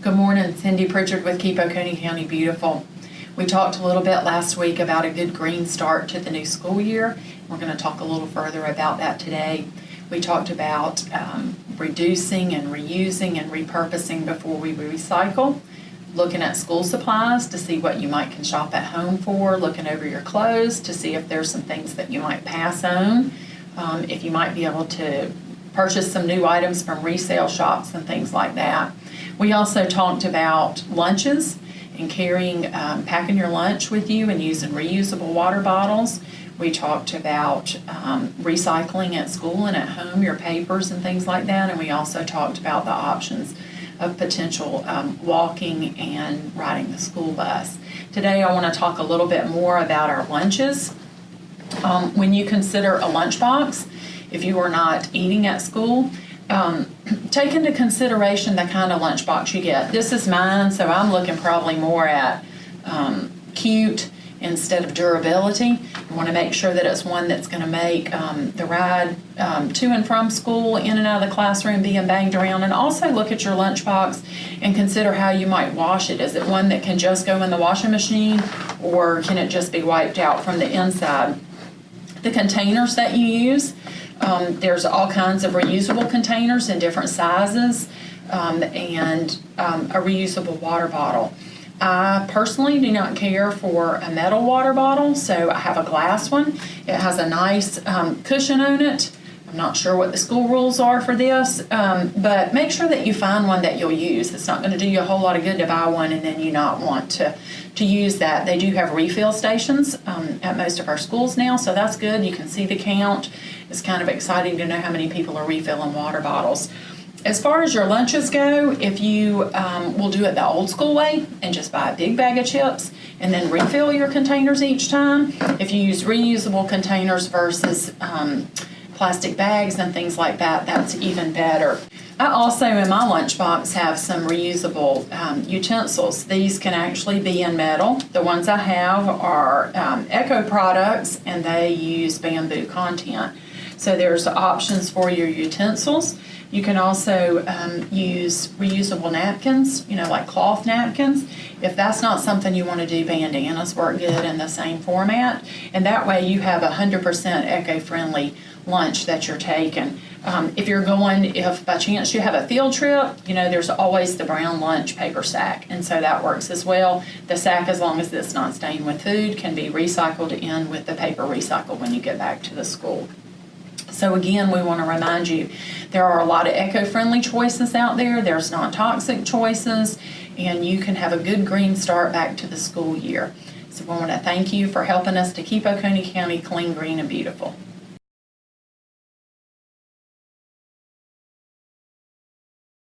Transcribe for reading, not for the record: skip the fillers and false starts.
Good morning, Cindy Pritchard with Keep Oconee County Beautiful. We talked a little bit last week about a good green start to the new school year. We're going to talk a little further about that today. We talked about reducing and reusing and repurposing before we recycle, looking at school supplies to see what you might can shop at home for, looking over your clothes to see if there's some things that you might pass on, if you might be able to purchase some new items from resale shops and things like that. We also talked about lunches and packing your lunch with you and using reusable water bottles. We talked about recycling at school and at home, your papers and things like that. And we also talked about the options of potential walking and riding the school bus. Today I want to talk a little bit more about our lunches. When you consider a lunchbox, if you are not eating at school, take into consideration the kind of lunchbox you get. This is mine, so I'm looking probably more at cute instead of durability. You want to make sure that it's one that's going to make the ride to and from school, in and out of the classroom, being banged around. And also look at your lunchbox and consider how you might wash it. Is it one that can just go in the washing machine, or can it just be wiped out from the inside? The containers that you use, there's all kinds of reusable containers in different sizes, and a reusable water bottle. I personally do not care for a metal water bottle, so I have a glass one. It has a nice cushion on it. I'm not sure what the school rules are for this, but make sure that you find one that you'll use. It's not going to do you a whole lot of good to buy one and then you not want to use that. They do have refill stations at most of our schools now, so that's good. You can see the count. It's kind of exciting to know how many people are refilling water bottles. As far as your lunches go, if you will do it the old school way and just buy a big bag of chips and then refill your containers each time, if you use reusable containers versus plastic bags and things like that, that's even better. I also, in my lunchbox, have some reusable utensils. These can actually be in metal. The ones I have are Eco products, and they use bamboo content. So there's options for your utensils. You can also use reusable napkins, like cloth napkins. If that's not something you want to do, bandanas work good in the same format. And that way you have 100% eco-friendly lunch that you're taking. If by chance you have a field trip, there's always the brown lunch paper sack, and so that works as well. The sack, as long as it's not stained with food, can be recycled in with the paper recycle when you get back to the school. So again, we want to remind you, there are a lot of eco-friendly choices out there. There's non-toxic choices, and you can have a good green start back to the school year. So we want to thank you for helping us to keep Oconee County clean, green, and beautiful.